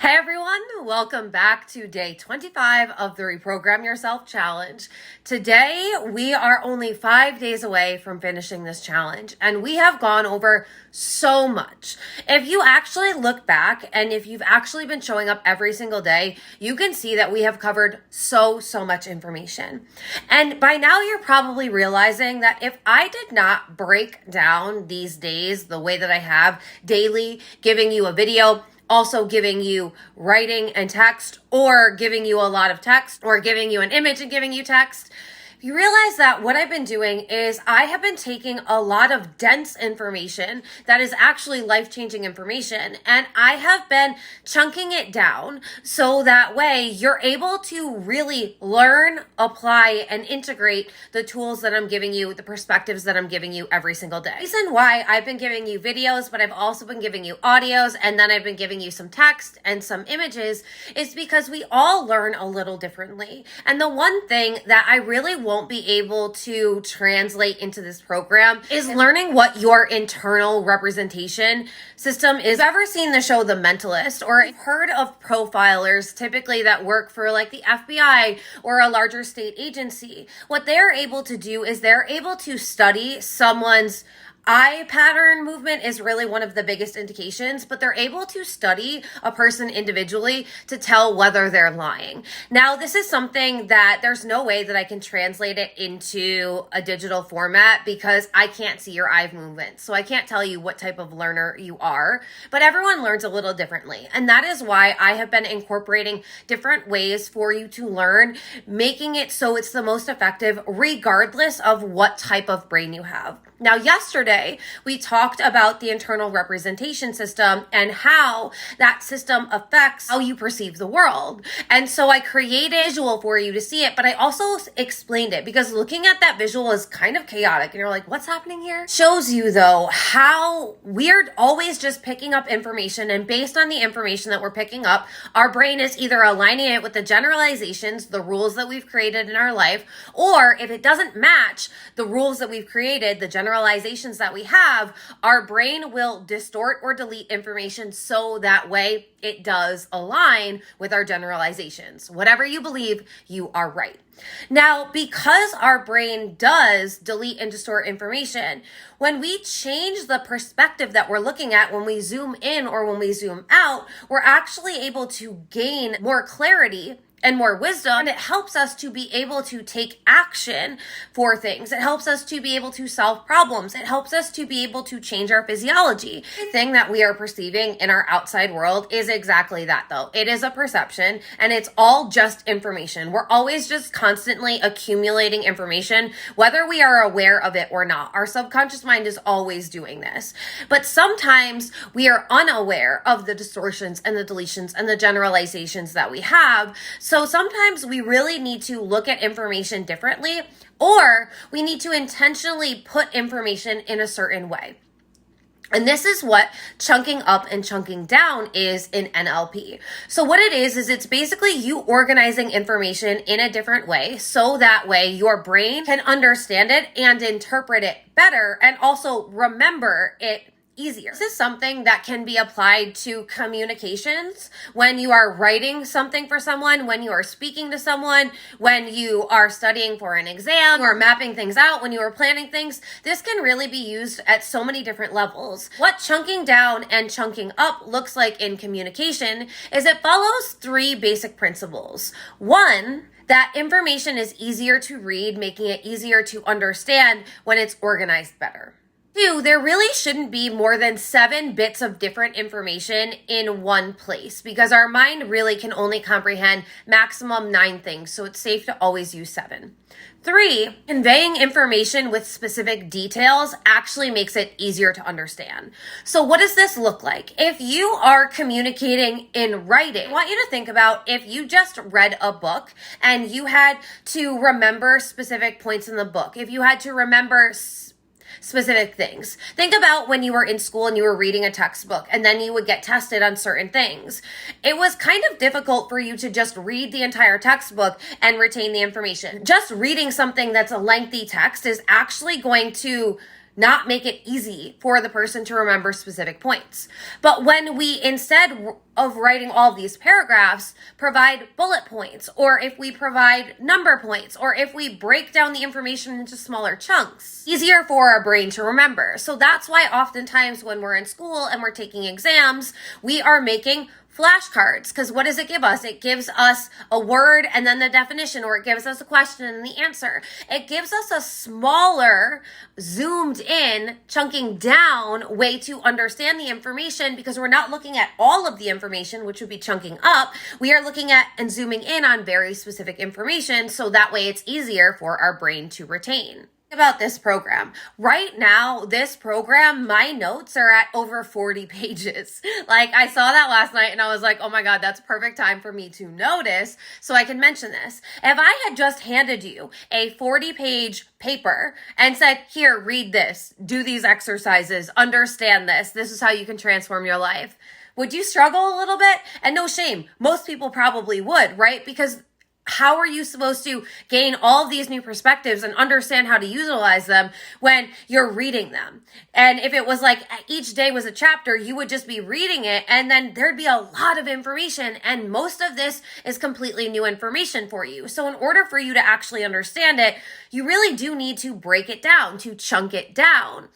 Hey everyone, welcome back to day 25 of the Reprogram Yourself Challenge. Today, we are only 5 days away from finishing this challenge, and we have gone over so much. If you actually look back, and if you've actually been showing up every single day, you can see that we have covered so much information. And by now, you're probably realizing that if I did not break down these days the way that I have daily, giving you a video, also giving you writing and text, or giving you a lot of text, or giving you an image and giving you text, you realize that what I've been doing is I have been taking a lot of dense information that is actually life-changing information, and I have been chunking it down so that way you're able to really learn, apply, and integrate the tools that I'm giving you, the perspectives that I'm giving you every single day. The reason why I've been giving you videos, but I've also been giving you audios, and then I've been giving you some text and some images is because we all learn a little differently. And the one thing that I really won't be able to translate into this program is learning what your internal representation system is. If you've ever seen the show The Mentalist, or heard of profilers typically that work for like the FBI or a larger state agency, what they're able to do is they're able to study someone's eye pattern movement is really one of the biggest indications, but they're able to study a person individually to tell whether they're lying. Now, this is something that there's no way that I can translate it into a digital format because I can't see your eye movement. So I can't tell you what type of learner you are, but everyone learns a little differently. And that is why I have been incorporating different ways for you to learn, making it so it's the most effective regardless of what type of brain you have. Now, yesterday, we talked about the internal representation system and how that system affects how you perceive the world. And so I created a visual for you to see it, but I also explained it because looking at that visual is kind of chaotic. And you're like, what's happening here? Shows you, though, how we're always just picking up information. And based on the information that we're picking up, our brain is either aligning it with the generalizations, the rules that we've created in our life, or if it doesn't match the rules that we've created, the generalizations that we have, our brain will distort or delete information so that way it does align with our generalizations. Whatever you believe, you are right. Now, because our brain does delete and distort information, when we change the perspective that we're looking at, when we zoom in or when we zoom out, we're actually able to gain more clarity and more wisdom, and it helps us to be able to take action for things. It helps us to be able to solve problems. It helps us to be able to change our physiology. The thing that we are perceiving in our outside world is exactly that, though. It is a perception, and it's all just information. We're always just constantly accumulating information, whether we are aware of it or not. Our subconscious mind is always doing this. But sometimes we are unaware of the distortions and the deletions and the generalizations that we have. So sometimes we really need to look at information differently, or we need to intentionally put information in a certain way. And this is what chunking up and chunking down is in NLP. So what it is it's basically you organizing information in a different way so that way your brain can understand it and interpret it better and also remember it easier. This is something that can be applied to communications when you are writing something for someone, when you are speaking to someone, when you are studying for an exam or mapping things out, when you are planning things. This can really be used at so many different levels. What chunking down and chunking up looks like in communication is it follows 3 basic principles. 1, that information is easier to read, making it easier to understand when it's organized better. 2, there really shouldn't be more than 7 bits of different information in one place because our mind really can only comprehend maximum 9 things, so it's safe to always use 7. 3, conveying information with specific details actually makes it easier to understand. So what does this look like? If you are communicating in writing, I want you to think about if you just read a book and you had to remember specific points in the book, if you had to remember specific things. Think about when you were in school and you were reading a textbook and then you would get tested on certain things. It was kind of difficult for you to just read the entire textbook and retain the information. Just reading something that's a lengthy text is actually going to not make it easy for the person to remember specific points. But when we, instead of writing all of these paragraphs, provide bullet points, or if we provide number points, or if we break down the information into smaller chunks, easier for our brain to remember. So that's why oftentimes when we're in school and we're taking exams, we are making flashcards, because what does it give us? It gives us a word and then the definition, or it gives us a question and the answer. It gives us a smaller, zoomed in, chunking down way to understand the information, because we're not looking at all of the information, which would be chunking up. We are looking at and zooming in on very specific information, so that way it's easier for our brain to retain. About this program. Right now, this program, my notes are at over 40 pages. Like, I saw that last night and I was like, oh my God, that's perfect time for me to notice so I can mention this. If I had just handed you a 40-page paper and said, here, read this, do these exercises, understand this, this is how you can transform your life, would you struggle a little bit? And no shame, most people probably would, right? Because how are you supposed to gain all of these new perspectives and understand how to utilize them when you're reading them? And if it was like each day was a chapter, you would just be reading it and then there'd be a lot of information, and most of this is completely new information for you. So in order for you to actually understand it, you really do need to break it down, to chunk it down.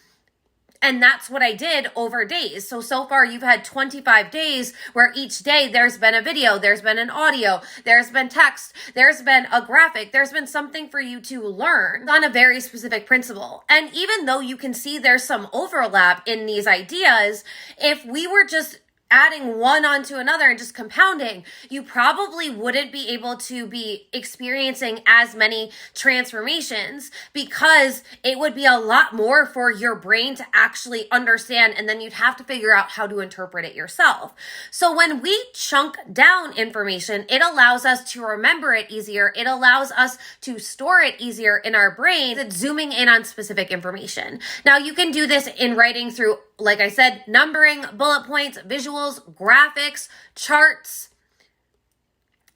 And that's what I did over days. So far you've had 25 days where each day there's been a video, there's been an audio, there's been text, there's been a graphic, there's been something for you to learn on a very specific principle. And even though you can see there's some overlap in these ideas, if we were just adding one onto another and just compounding, you probably wouldn't be able to be experiencing as many transformations, because it would be a lot more for your brain to actually understand, and then you'd have to figure out how to interpret it yourself. So when we chunk down information, it allows us to remember it easier. It allows us to store it easier in our brain, that's zooming in on specific information. Now you can do this in writing through, like I said, numbering, bullet points, visuals, graphics, charts,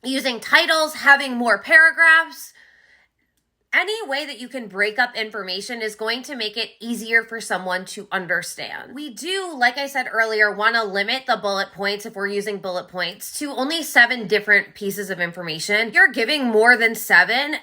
using titles, having more paragraphs. Any way that you can break up information is going to make it easier for someone to understand. We do, like I said earlier, want to limit the bullet points, if we're using bullet points, to only 7 different pieces of information. If you're giving more than 7,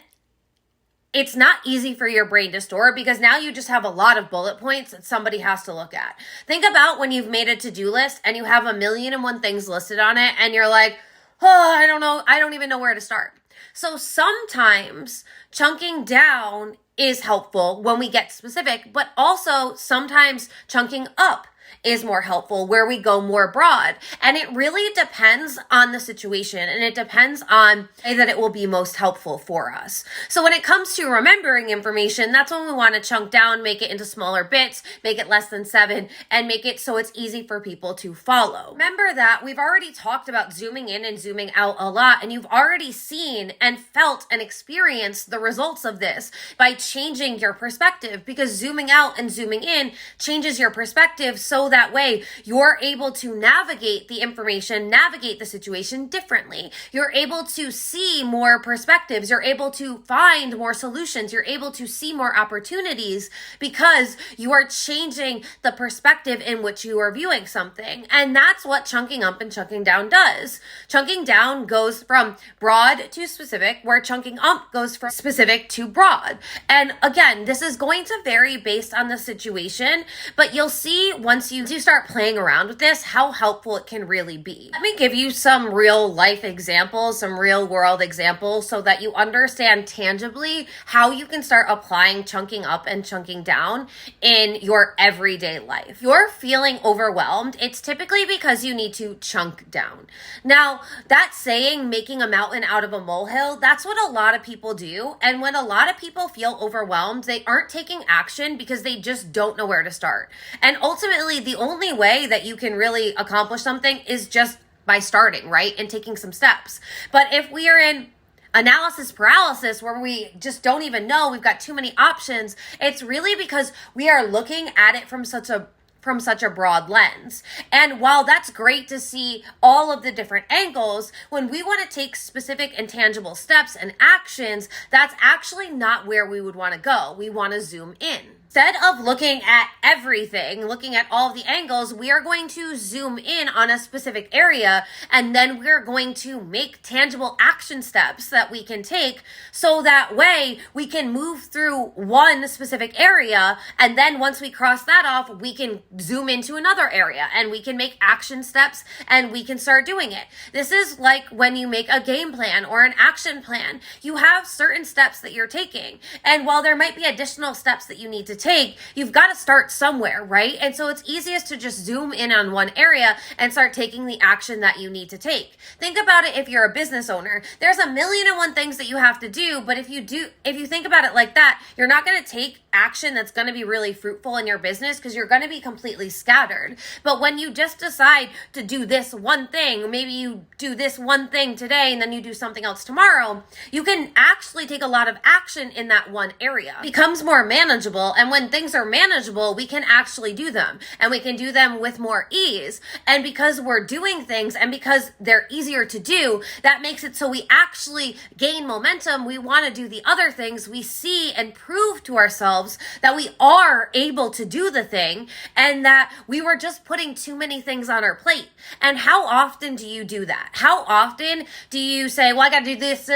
it's not easy for your brain to store, because now you just have a lot of bullet points that somebody has to look at. Think about when you've made a to-do list and you have 1,000,001 things listed on it and you're like, oh, I don't know, I don't even know where to start. So sometimes chunking down is helpful when we get specific, but also sometimes chunking up is more helpful, where we go more broad. And it really depends on the situation, and it depends on the way that it will be most helpful for us. So when it comes to remembering information, that's when we want to chunk down, make it into smaller bits, make it less than 7, and make it so it's easy for people to follow. Remember that we've already talked about zooming in and zooming out a lot, and you've already seen and felt and experienced the results of this by changing your perspective, because zooming out and zooming in changes your perspective, so that way you're able to navigate the information, navigate the situation differently. You're able to see more perspectives. You're able to find more solutions. You're able to see more opportunities, because you are changing the perspective in which you are viewing something. And that's what chunking up and chunking down does. Chunking down goes from broad to specific, where chunking up goes from specific to broad. And again, this is going to vary based on the situation, but you'll see once you do start playing around with this, how helpful it can really be. Let me give you some real life examples, some real world examples, so that you understand tangibly how you can start applying chunking up and chunking down in your everyday life. If you're feeling overwhelmed, it's typically because you need to chunk down. Now, that saying, making a mountain out of a molehill, that's what a lot of people do. And when a lot of people feel overwhelmed, they aren't taking action because they just don't know where to start. And ultimately, the only way that you can really accomplish something is just by starting, right? And taking some steps. But if we are in analysis paralysis, where we just don't even know, we've got too many options, it's really because we are looking at it from such a broad lens. And while that's great to see all of the different angles, when we want to take specific and tangible steps and actions, that's actually not where we would want to go. We want to zoom in. Instead of looking at everything, looking at all of the angles, we are going to zoom in on a specific area, and then we're going to make tangible action steps that we can take, so that way we can move through one specific area, and then once we cross that off, we can zoom into another area and we can make action steps and we can start doing it. This is like when you make a game plan or an action plan. You have certain steps that you're taking, and while there might be additional steps that you need to take, you've got to start somewhere, right? And so it's easiest to just zoom in on one area and start taking the action that you need to take. Think about it. If you're a business owner, there's 1,000,001 things that you have to do, but if you think about it like that, you're not going to take action that's going to be really fruitful in your business, because you're going to be completely scattered. But when you just decide to do this one thing, maybe you do this one thing today and then you do something else tomorrow, you can actually take a lot of action in that one area. It becomes more manageable, and when things are manageable, we can actually do them, and we can do them with more ease. And because we're doing things and because they're easier to do, that makes it so we actually gain momentum. We want to do the other things. We see and prove to ourselves that we are able to do the thing, and that we were just putting too many things on our plate. And how often do you do that? How often do you say, well, I got to do this,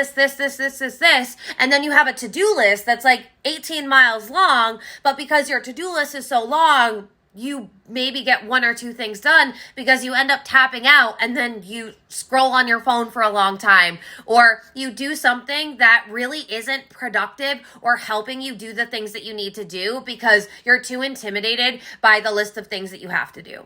and then you have a to-do list that's like 18 miles long, but because your to-do list is so long, you maybe get one or two things done because you end up tapping out, and then you scroll on your phone for a long time, or you do something that really isn't productive or helping you do the things that you need to do because you're too intimidated by the list of things that you have to do.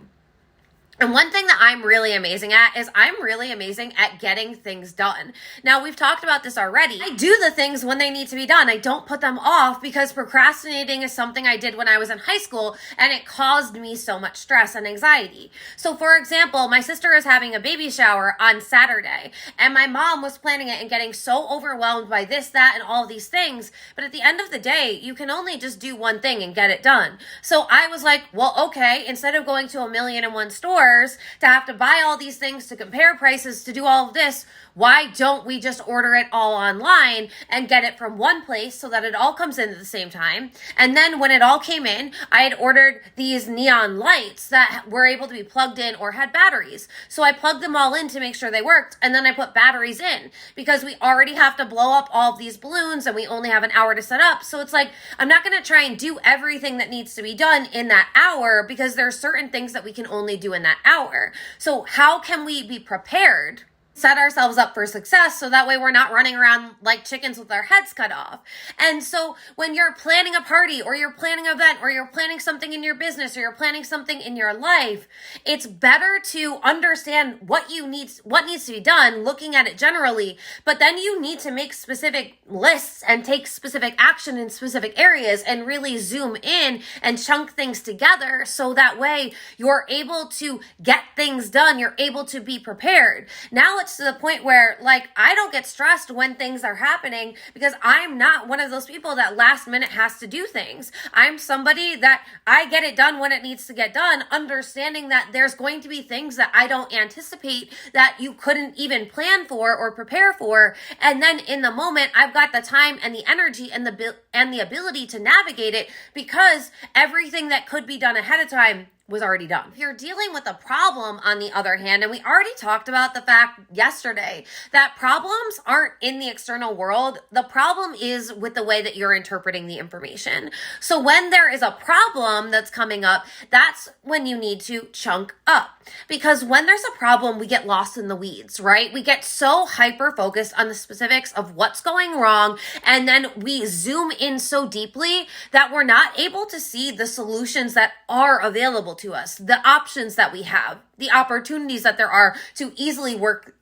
And one thing that I'm really amazing at is I'm really amazing at getting things done. Now, we've talked about this already. I do the things when they need to be done. I don't put them off, because procrastinating is something I did when I was in high school, and it caused me so much stress and anxiety. So, for example, my sister is having a baby shower on Saturday, and my mom was planning it and getting so overwhelmed by this, that, and all of these things. But at the end of the day, you can only just do one thing and get it done. So I was like, well, okay, instead of going to 1,000,001 stores, to have to buy all these things, to compare prices, to do all of this, why don't we just order it all online and get it from one place so that it all comes in at the same time? And then when it all came in, I had ordered these neon lights that were able to be plugged in or had batteries. So I plugged them all in to make sure they worked, and then I put batteries in, because we already have to blow up all of these balloons and we only have an hour to set up. So it's like, I'm not going to try and do everything that needs to be done in that hour, because there are certain things that we can only do in that hour. So how can we be prepared? Set ourselves up for success, so that way we're not running around like chickens with our heads cut off. And so when you're planning a party, or you're planning an event, or you're planning something in your business, or you're planning something in your life, it's better to understand what needs to be done, looking at it generally, but then you need to make specific lists and take specific action in specific areas and really zoom in and chunk things together, so that way you're able to get things done, you're able to be prepared. Now it's to the point where, like, I don't get stressed when things are happening, because I'm not one of those people that last minute has to do things. I'm somebody that I get it done when it needs to get done, understanding that there's going to be things that I don't anticipate, that you couldn't even plan for or prepare for. And then in the moment, I've got the time and the energy and the ability to navigate it, because everything that could be done ahead of time was already done. If you're dealing with a problem, on the other hand, and we already talked about the fact yesterday that problems aren't in the external world, the problem is with the way that you're interpreting the information. So when there is a problem that's coming up, that's when you need to chunk up. Because when there's a problem, we get lost in the weeds, right? We get so hyper focused on the specifics of what's going wrong, and then we zoom in so deeply that we're not able to see the solutions that are available to us, the options that we have, the opportunities that there are to easily work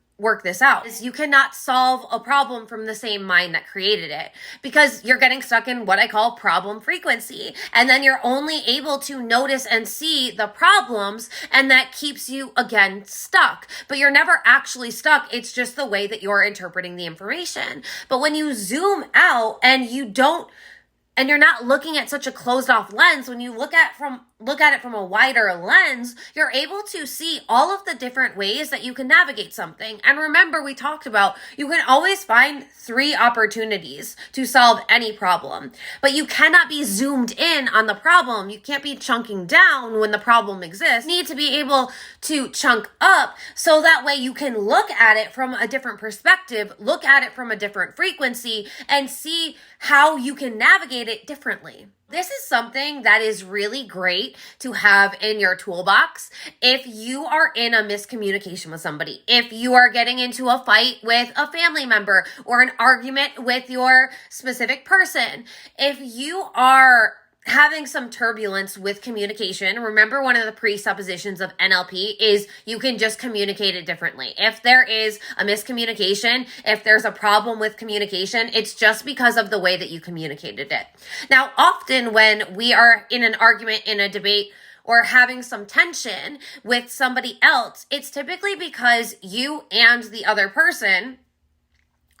this out. You cannot solve a problem from the same mind that created it, because you're getting stuck in what I call problem frequency. And then you're only able to notice and see the problems, and that keeps you, again, stuck. But you're never actually stuck. It's just the way that you're interpreting the information. But when you zoom out and you're not looking at such a closed off lens, when you look at from look at it from a wider lens, you're able to see all of the different ways that you can navigate something. And remember, we talked about you can always find 3 opportunities to solve any problem, but you cannot be zoomed in on the problem. You can't be chunking down when the problem exists. You need to be able to chunk up so that way you can look at it from a different perspective, look at it from a different frequency, and see how you can navigate it differently. This is something that is really great to have in your toolbox if you are in a miscommunication with somebody, if you are getting into a fight with a family member or an argument with your specific person, if you are having some turbulence with communication. Remember, one of the presuppositions of NLP is you can just communicate it differently. If there is a miscommunication, if there's a problem with communication, it's just because of the way that you communicated it. Now, often when we are in an argument, in a debate, or having some tension with somebody else, it's typically because you and the other person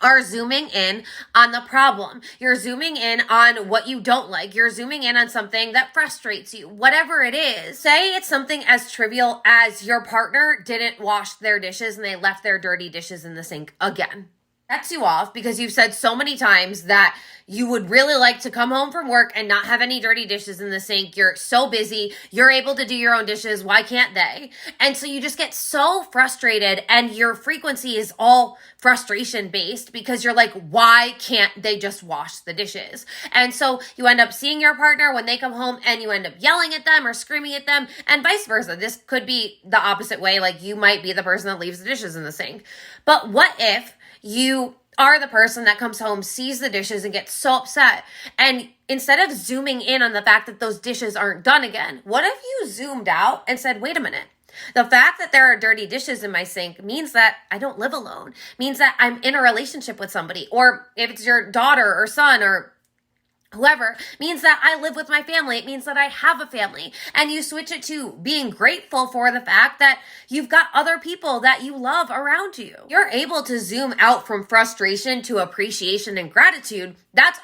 are zooming in on the problem. You're zooming in on what you don't like. You're zooming in on something that frustrates you, whatever it is. Say it's something as trivial as your partner didn't wash their dishes and they left their dirty dishes in the sink again. Sets you off because you've said so many times that you would really like to come home from work and not have any dirty dishes in the sink. You're so busy. You're able to do your own dishes. Why can't they? And so you just get so frustrated and your frequency is all frustration based because you're like, why can't they just wash the dishes? And so you end up seeing your partner when they come home and you end up yelling at them or screaming at them and vice versa. This could be the opposite way. Like you might be the person that leaves the dishes in the sink. But what if you are the person that comes home, sees the dishes and gets so upset, and instead of zooming in on the fact that those dishes aren't done again, what if you zoomed out and said, wait a minute, the fact that there are dirty dishes in my sink means that I don't live alone, means that I'm in a relationship with somebody, or if it's your daughter or son or whoever, means that I live with my family. It means that I have a family. And you switch it to being grateful for the fact that you've got other people that you love around you. You're able to zoom out from frustration to appreciation and gratitude. That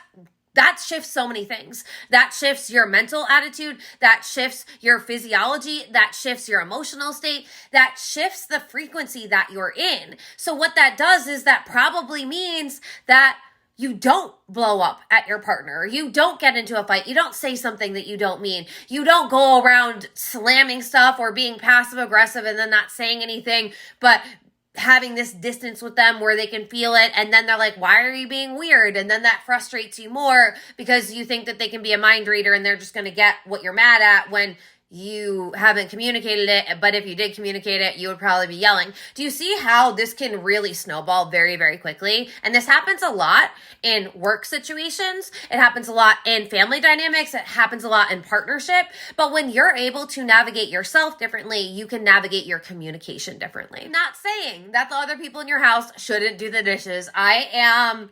shifts so many things. That shifts your mental attitude. That shifts your physiology. That shifts your emotional state. That shifts the frequency that you're in. So what that does is that probably means that you don't blow up at your partner. You don't get into a fight. You don't say something that you don't mean. You don't go around slamming stuff or being passive aggressive and then not saying anything, but having this distance with them where they can feel it. And then they're like, why are you being weird? And then that frustrates you more because you think that they can be a mind reader and they're just going to get what you're mad at when you haven't communicated it, but if you did communicate it, you would probably be yelling. Do you see how this can really snowball very, very quickly? And this happens a lot in work situations. It happens a lot in family dynamics. It happens a lot in partnership. But when you're able to navigate yourself differently, you can navigate your communication differently. Not saying that the other people in your house shouldn't do the dishes. I am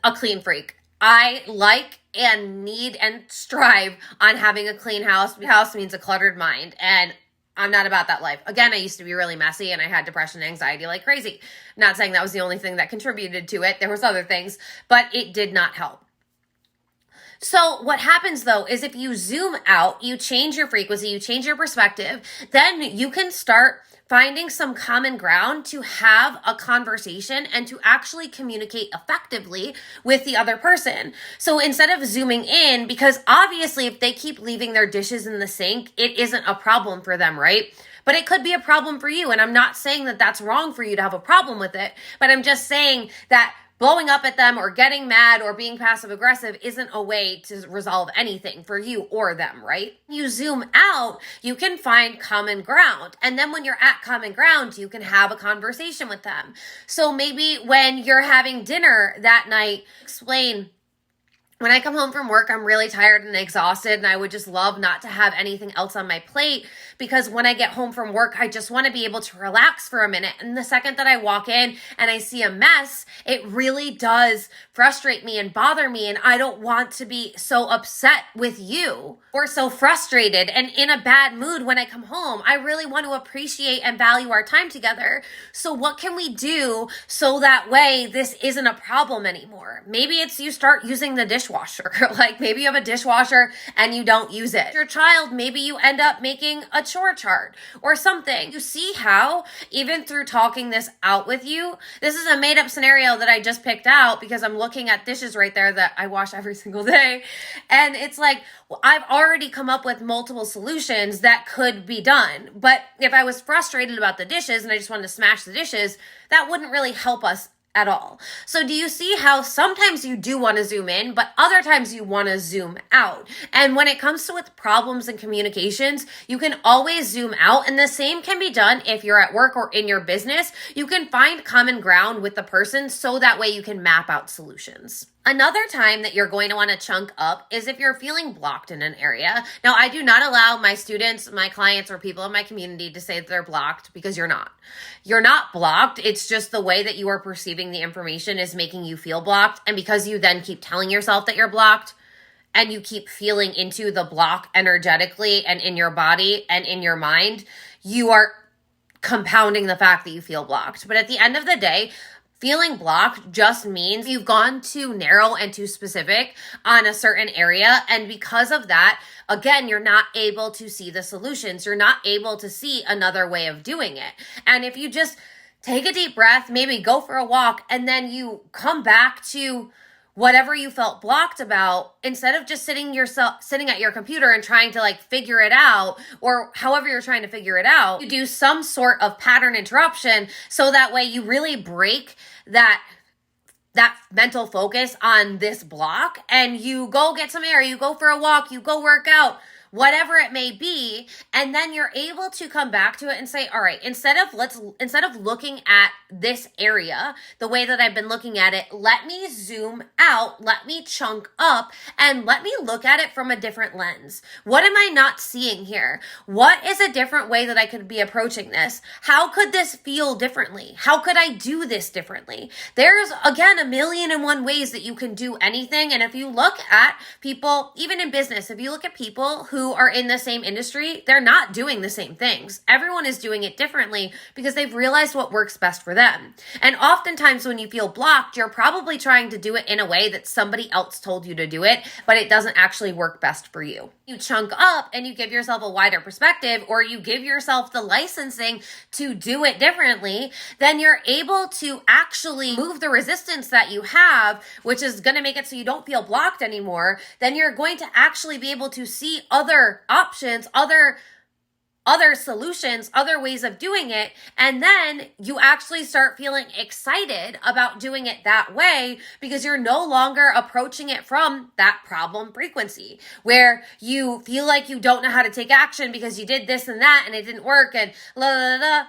a clean freak. I like and need and strive on having a clean house. House means a cluttered mind, and I'm not about that life. Again, I used to be really messy and I had depression and anxiety like crazy. Not saying that was the only thing that contributed to it. There was other things, but it did not help. So what happens though is if you zoom out, you change your frequency, you change your perspective, then you can start finding some common ground to have a conversation and to actually communicate effectively with the other person. So instead of zooming in, because obviously if they keep leaving their dishes in the sink, it isn't a problem for them, right? But it could be a problem for you. And I'm not saying that that's wrong for you to have a problem with it, but I'm just saying that blowing up at them or getting mad or being passive aggressive isn't a way to resolve anything for you or them, right? You zoom out, you can find common ground. And then when you're at common ground, you can have a conversation with them. So maybe when you're having dinner that night, explain, when I come home from work, I'm really tired and exhausted, and I would just love not to have anything else on my plate because when I get home from work, I just want to be able to relax for a minute. And the second that I walk in and I see a mess, it really does frustrate me and bother me, and I don't want to be so upset with you or so frustrated and in a bad mood when I come home. I really want to appreciate and value our time together. So what can we do so that way this isn't a problem anymore? Maybe it's you start using the dishwasher dishwasher. Like maybe you have a dishwasher and you don't use it. Your child, maybe you end up making a chore chart or something. You see how, even through talking this out with you, this is a made up scenario that I just picked out because I'm looking at dishes right there that I wash every single day. And it's like, well, I've already come up with multiple solutions that could be done. But if I was frustrated about the dishes and I just wanted to smash the dishes, that wouldn't really help us at all. So do you see how sometimes you do want to zoom in, but other times you want to zoom out? And when it comes to with problems and communications, you can always zoom out. And the same can be done if you're at work or in your business. You can find common ground with the person so that way you can map out solutions. Another time that you're going to want to chunk up is if you're feeling blocked in an area. Now, I do not allow my students, my clients, or people in my community to say that they're blocked because you're not. You're not blocked. It's just the way that you are perceiving the information is making you feel blocked. And because you then keep telling yourself that you're blocked and you keep feeling into the block energetically and in your body and in your mind, you are compounding the fact that you feel blocked. But at the end of the day, feeling blocked just means you've gone too narrow and too specific on a certain area. And because of that, again, you're not able to see the solutions. You're not able to see another way of doing it. And if you just take a deep breath, maybe go for a walk, and then you come back to whatever you felt blocked about, instead of just sitting at your computer and trying to like figure it out, or however you're trying to figure it out, you do some sort of pattern interruption so that way you really break that mental focus on this block and you go get some air, you go for a walk, you go work out, whatever it may be, and then you're able to come back to it and say, all right, instead of looking at this area the way that I've been looking at it, let me zoom out, let me chunk up, and let me look at it from a different lens. What am I not seeing here? What is a different way that I could be approaching this? How could this feel differently? How could I do this differently? There's, again, 1,000,001 ways that you can do anything. And if you look at people, even in business, if you look at people who are in the same industry, they're not doing the same things. Everyone is doing it differently because they've realized what works best for them. And oftentimes when you feel blocked, you're probably trying to do it in a way that somebody else told you to do it, but it doesn't actually work best for you. You chunk up and you give yourself a wider perspective, or you give yourself the licensing to do it differently, then you're able to actually move the resistance that you have, which is going to make it so you don't feel blocked anymore. Then you're going to actually be able to see other options, other solutions, other ways of doing it. And then you actually start feeling excited about doing it that way because you're no longer approaching it from that problem frequency where you feel like you don't know how to take action because you did this and that and it didn't work and la la la.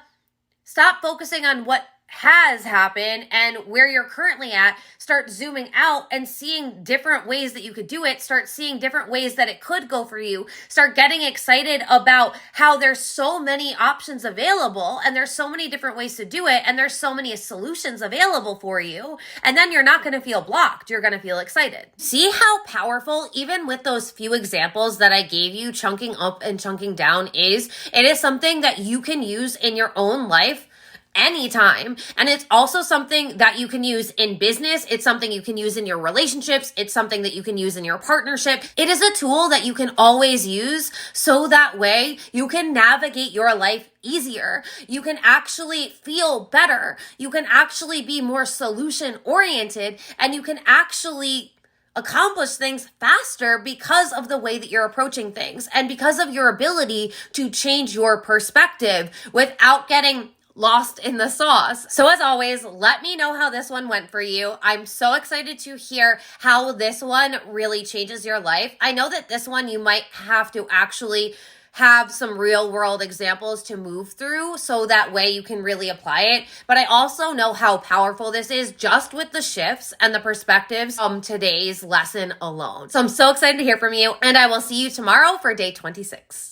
Stop focusing on what has happened and where you're currently at. Start zooming out and seeing different ways that you could do it. Start seeing different ways that it could go for you. Start getting excited about how there's so many options available and there's so many different ways to do it and there's so many solutions available for you. And then you're not going to feel blocked. You're going to feel excited. See how powerful, even with those few examples that I gave you, chunking up and chunking down is? It is something that you can use in your own life anytime. And it's also something that you can use in business. It's something you can use in your relationships. It's something that you can use in your partnership. It is a tool that you can always use so that way you can navigate your life easier. You can actually feel better. You can actually be more solution oriented, and you can actually accomplish things faster because of the way that you're approaching things and because of your ability to change your perspective without getting lost in the sauce. So as always, let me know how this one went for you. I'm so excited to hear how this one really changes your life. I know that this one you might have to actually have some real world examples to move through so that way you can really apply it. But I also know how powerful this is just with the shifts and the perspectives from today's lesson alone. So I'm so excited to hear from you, and I will see you tomorrow for day 26.